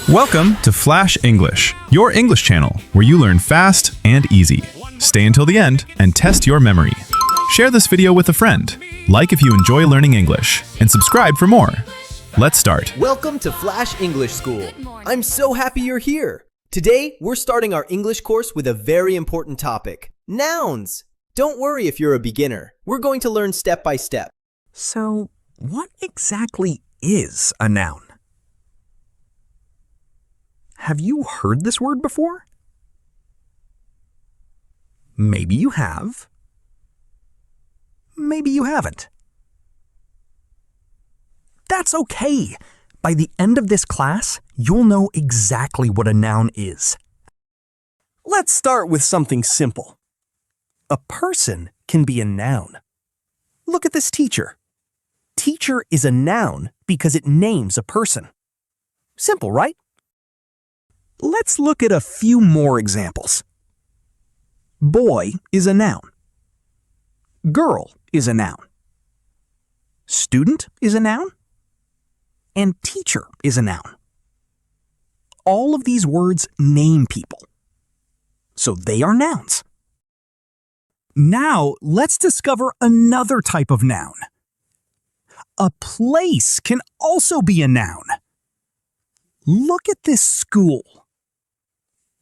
Welcome to Flash English, your English channel where you learn fast and easy. Stay until the end and test your memory. Share this video with a friend, like if you enjoy learning English, and subscribe for more. Let's start. Welcome to Flash English School. I'm so happy you're here. Today, we're starting our English course with a very important topic, nouns. Don't worry if you're a beginner. We're going to learn step by step. So, what exactly is a noun? Have you heard this word before? Maybe you have. Maybe you haven't. That's okay. By the end of this class, you'll know exactly what a noun is. Let's start with something simple. A person can be a noun. Look at this teacher. Teacher is a noun because it names a person. Simple, right? Let's look at a few more examples. Boy is a noun. Girl is a noun. Student is a noun. And teacher is a noun. All of these words name people. So they are nouns. Now let's discover another type of noun. A place can also be a noun. Look at this school.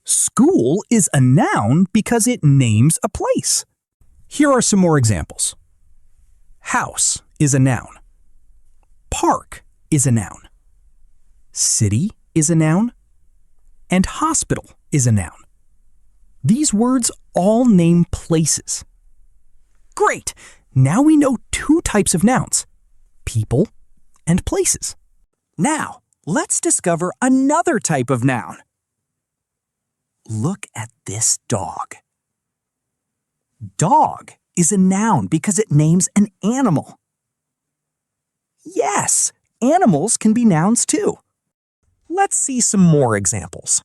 School is a noun because it names a place. Here are some more examples. House is a noun. Park is a noun. City is a noun. And hospital is a noun. These words all name places. Great! Now we know two types of nouns, people and places. Now, let's discover another type of noun. Look at this dog. Dog is a noun because it names an animal. Yes, animals can be nouns too. Let's see some more examples.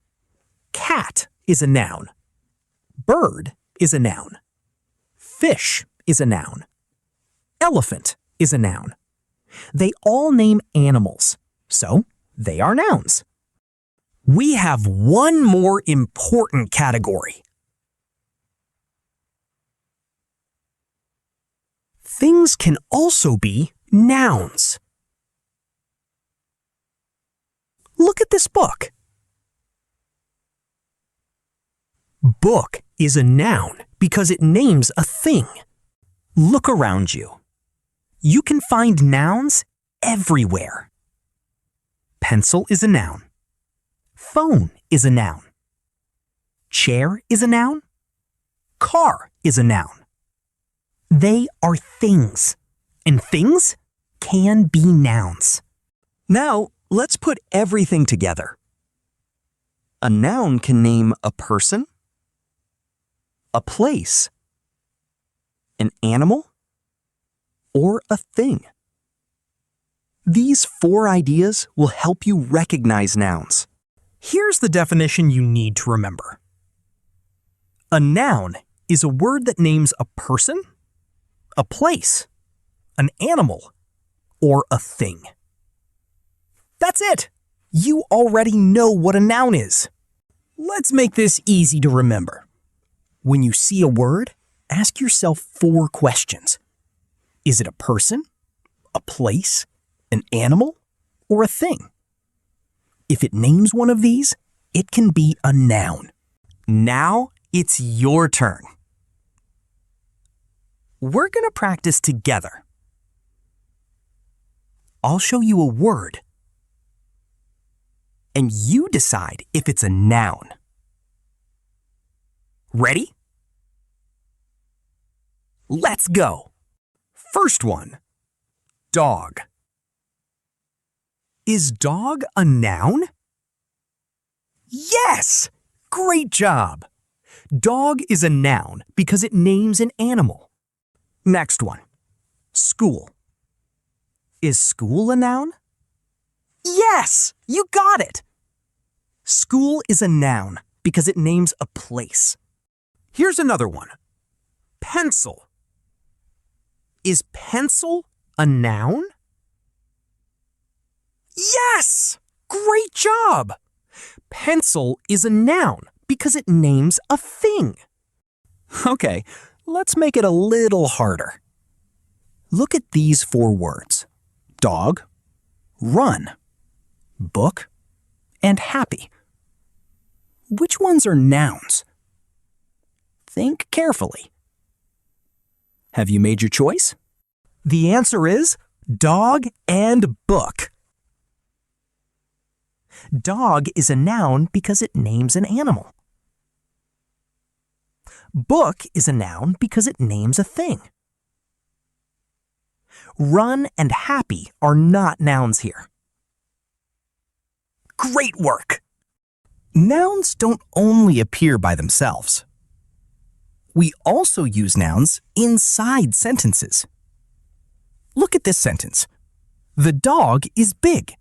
Cat is a noun. Bird is a noun. Fish is a noun. Elephant is a noun. They all name animals, so they are nouns. We have one more important category. Things can also be nouns. Look at this book. Book is a noun because it names a thing. Look around you. You can find nouns everywhere. Pencil is a noun. Phone is a noun. Chair is a noun. Car is a noun. They are things, and things can be nouns. Now, let's put everything together. A noun can name a person, a place, an animal, or a thing. These four ideas will help you recognize nouns. Here's the definition you need to remember. A noun is a word that names a person, a place, an animal, or a thing. That's it! You already know what a noun is. Let's make this easy to remember. When you see a word, ask yourself 4 questions. Is it a person, a place, an animal, or a thing? If it names one of these, it can be a noun. Now it's your turn. We're going to practice together. I'll show you a word, and you decide if it's a noun. Ready? Let's go. First one, dog. Is dog a noun? Yes! Great job! Dog is a noun because it names an animal. Next one, school. Is school a noun? Yes! You got it! School is a noun because it names a place. Here's another one, pencil. Is pencil a noun? Yes! Great job! Pencil is a noun because it names a thing. Okay, let's make it a little harder. Look at these 4 words: dog, run, book, and happy. Which ones are nouns? Think carefully. Have you made your choice? The answer is dog and book. Dog is a noun because it names an animal. Book is a noun because it names a thing. Run and happy are not nouns here. Great work! Nouns don't only appear by themselves. We also use nouns inside sentences. Look at this sentence. The dog is big.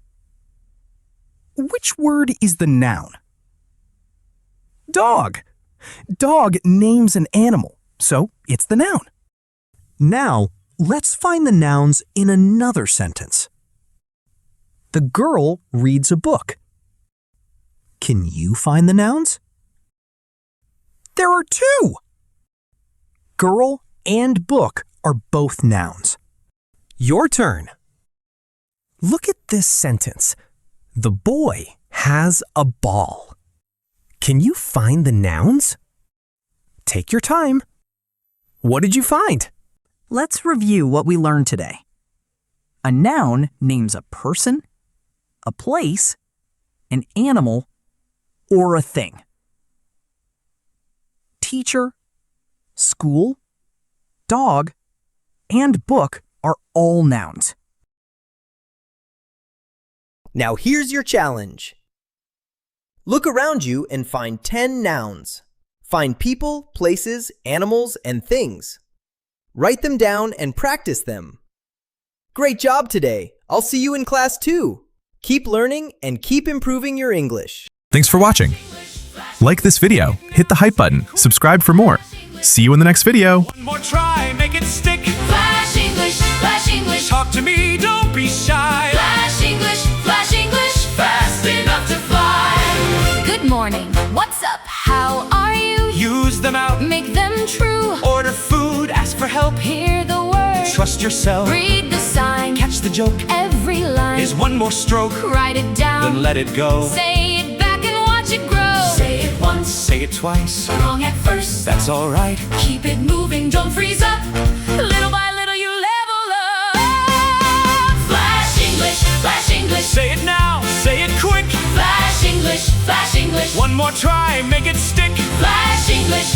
Which word is the noun? Dog. Dog names an animal, so it's the noun. Now, let's find the nouns in another sentence. The girl reads a book. Can you find the nouns? There are 2! Girl and book are both nouns. Your turn. Look at this sentence. The boy has a ball. Can you find the nouns? Take your time. What did you find? Let's review what we learned today. A noun names a person, a place, an animal, or a thing. Teacher, school, dog, and book are all nouns. Now here's your challenge. Look around you and find 10 nouns. Find people, places, animals, and things. Write them down and practice them. Great job today. I'll see you in class 2. Keep learning and keep improving your English. Thanks for watching. Like this video, hit the hype button, subscribe for more. See you in the next video. One more try, make it stick. Flash English, flash English. Talk to me, don't be shy. Flash English, fast enough to fly. Good morning, what's up, how are you? Use them out, Make them true. order food, ask for help. Hear the word, Trust yourself, read the sign. catch the joke. Every line, Is one more stroke, write it down. then let it go. Say it back and watch it grow. Say it once, Say it twice, wrong at first. that's alright. Keep it moving, don't freeze up. Little by little you level up. Flash English, Say it now, say it quick. flash English. One more try, make it stick. Flash English,